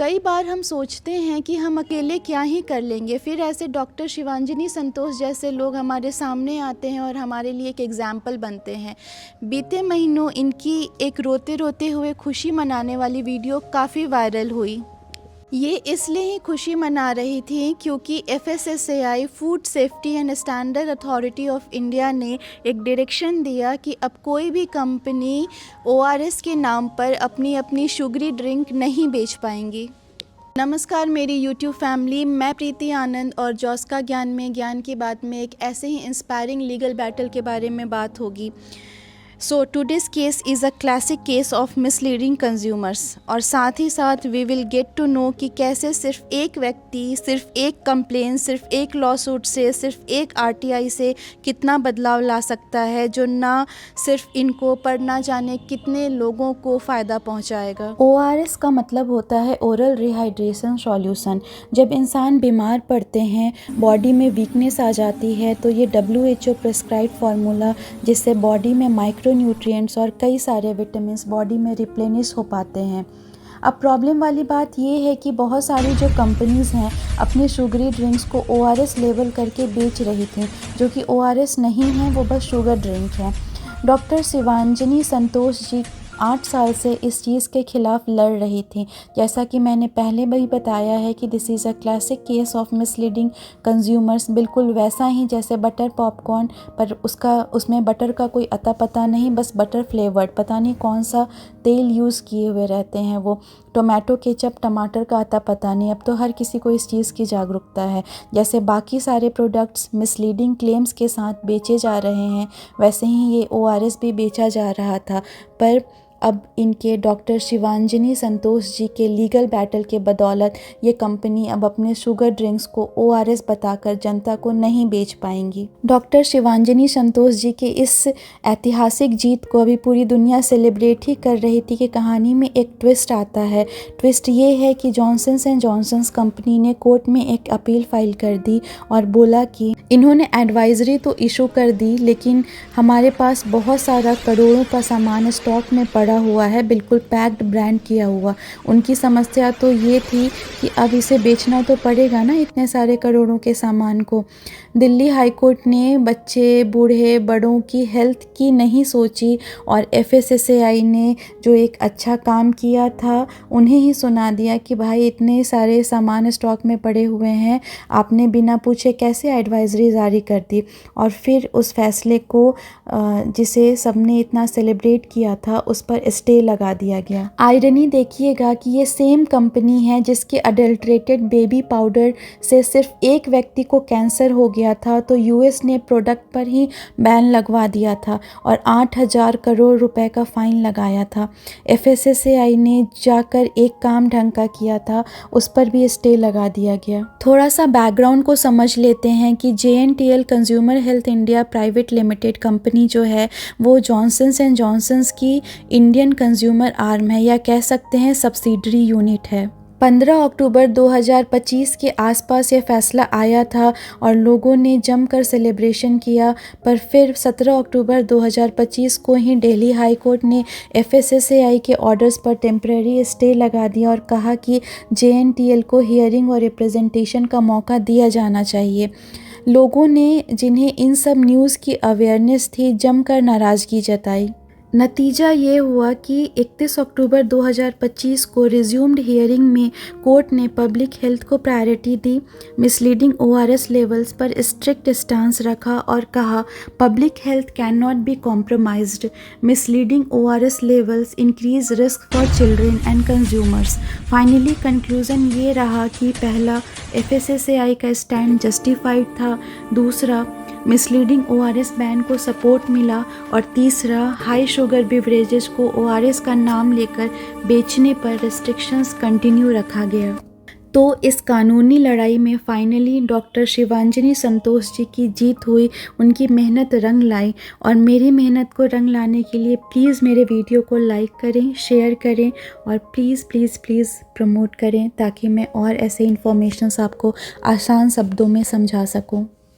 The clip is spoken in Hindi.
कई बार हम सोचते हैं कि हम अकेले क्या ही कर लेंगे, फिर ऐसे डॉक्टर शिवांजनी संतोष जैसे लोग हमारे सामने आते हैं और हमारे लिए एक एग्ज़ाम्पल बनते हैं। बीते महीनों इनकी एक रोते रोते हुए खुशी मनाने वाली वीडियो काफ़ी वायरल हुई। ये इसलिए ही खुशी मना रही थी क्योंकि FSSAI food safety and standard authority of India ने एक डायरेक्शन दिया कि अब कोई भी कंपनी ORS के नाम पर अपनी शुगरी ड्रिंक नहीं बेच पाएंगी। नमस्कार मेरी YouTube फैमिली, मैं प्रीति आनंद और जॉस का ज्ञान में ज्ञान की बात में एक ऐसे ही इंस्पायरिंग लीगल बैटल के बारे में बात होगी। So today's case is a classic case of misleading consumers और साथ ही साथ we will get to know कि कैसे सिर्फ एक व्यक्ति, सिर्फ एक कंप्लेन, सिर्फ एक लॉसूट से, सिर्फ एक RTI से कितना बदलाव ला सकता है, जो ना सिर्फ इनको पर ना जाने कितने लोगों को फ़ायदा पहुंचाएगा। ORS का मतलब होता है ओरल रिहाइड्रेशन सॉल्यूशन। जब इंसान बीमार पड़ते हैं, बॉडी में वीकनेस आ जाती है, तो ये WHO प्रिस्क्राइब फार्मूला जिससे बॉडी में न्यूट्रिएंट्स और कई सारे विटामिन्स बॉडी में रिप्लेनिश हो पाते हैं। अब प्रॉब्लम वाली बात ये है कि बहुत सारी जो कंपनीज़ हैं अपनी शुगरी ड्रिंक्स को ORS लेवल करके बेच रही थी, जो कि ORS नहीं है, वो बस शुगर ड्रिंक है। डॉक्टर शिवांजनी संतोष जी 8 साल से इस चीज़ के ख़िलाफ़ लड़ रही थी। जैसा कि मैंने पहले भी बताया है कि this is a classic case of misleading consumers. बिल्कुल वैसा ही जैसे बटर पॉपकॉर्न, पर उसमें बटर का कोई अता पता नहीं, बस बटर फ्लेवर्ड, पता नहीं कौन सा तेल यूज़ किए हुए रहते हैं वो। टोमेटो केचप, टमाटर का अता पता नहीं। अब तो हर किसी को इस चीज़ की जागरूकता है। जैसे बाकी सारे प्रोडक्ट्स मिसलीडिंग क्लेम्स के साथ बेचे जा रहे हैं, वैसे ही ये ORS भी बेचा जा रहा था। पर अब इनके डॉक्टर शिवांजनी संतोष जी के लीगल बैटल के बदौलत ये कंपनी अब अपने शुगर ड्रिंक्स को ORS बताकर जनता को नहीं बेच पाएंगी। डॉक्टर शिवांजनी संतोष जी के इस ऐतिहासिक जीत को अभी पूरी दुनिया सेलिब्रेट ही कर रही थी कि कहानी में एक ट्विस्ट आता है। ट्विस्ट ये है कि जॉनसन्स एंड जॉनसन्स कंपनी ने कोर्ट में एक अपील फाइल कर दी और बोला कि इन्होंने एडवाइजरी तो इशू कर दी, लेकिन हमारे पास बहुत सारा करोड़ों का सामान स्टॉक में पड़ा हुआ है, बिल्कुल पैक्ड ब्रांड किया हुआ। उनकी समस्या तो ये थी कि अब इसे बेचना तो पड़ेगा ना, इतने सारे करोड़ों के सामान को। दिल्ली हाई कोर्ट ने बच्चे, बूढ़े, बड़ों की हेल्थ की नहीं सोची और FSSAI ने जो एक अच्छा काम किया था उन्हें ही सुना दिया कि भाई इतने सारे सामान स्टॉक में पड़े हुए हैं, आपने बिना पूछे कैसे एडवाइजरी जारी कर दी। और फिर उस फैसले को जिसे सबने इतना सेलिब्रेट किया था उस पर स्टे लगा दिया गया। आयरनी देखिएगा कि ये सेम कंपनी है जिसके अडल्ट्रेटेड बेबी पाउडर से सिर्फ एक व्यक्ति को कैंसर हो गया था, तो US ने प्रोडक्ट पर ही बैन लगवा दिया था और 8,000 करोड़ रुपए का फ़ाइन लगाया था। FSSAI ने जाकर एक काम ढंग का किया था, उस पर भी स्टे लगा दिया गया। थोड़ा सा बैकग्राउंड को समझ लेते हैं कि JNTL consumer health India private limited company जो है वो जॉनसन्स एंड जॉनसन्स की इंडियन कंज्यूमर आर्म है, या कह सकते हैं सब्सिडरी यूनिट है। 15 अक्टूबर 2025 के आसपास ये फैसला आया था और लोगों ने जमकर सेलिब्रेशन किया, पर फिर 17 अक्टूबर 2025 को ही दिल्ली हाई कोर्ट ने FSSAI के ऑर्डर्स पर टेम्परेरी स्टे लगा दिया और कहा कि JNTL को हियरिंग और रिप्रेजेंटेशन का मौका दिया जाना चाहिए। लोगों ने, जिन्हें इन सब न्यूज़ की अवेयरनेस थी, जमकर नाराज़गी जताई। नतीजा ये हुआ कि 31 अक्टूबर 2025 को रिज्यूम्ड हियरिंग में कोर्ट ने पब्लिक हेल्थ को प्रायोरिटी दी, मिसलीडिंग ORS लेवल्स पर स्ट्रिक्ट स्टांस रखा और कहा public health can not be compromised, misleading ORS levels increase risk for children and consumers. Finally conclusion ये रहा कि पहला, FSSAI का स्टैंड जस्टिफाइड था, दूसरा, मिसलीडिंग ORS बैन को सपोर्ट मिला, और तीसरा, हाई शुगर बिवरेजेस को ORS का नाम लेकर बेचने पर रिस्ट्रिक्शंस कंटिन्यू रखा गया। तो इस कानूनी लड़ाई में फाइनली डॉक्टर शिवांजनी संतोष जी की जीत हुई, उनकी मेहनत रंग लाई। और मेरी मेहनत को रंग लाने के लिए प्लीज़ मेरे वीडियो को लाइक करें, शेयर करें और प्लीज़ प्लीज़ प्लीज़ प्रमोट करें, ताकि मैं और ऐसे इन्फॉर्मेशंस आपको आसान शब्दों में समझा सकूं।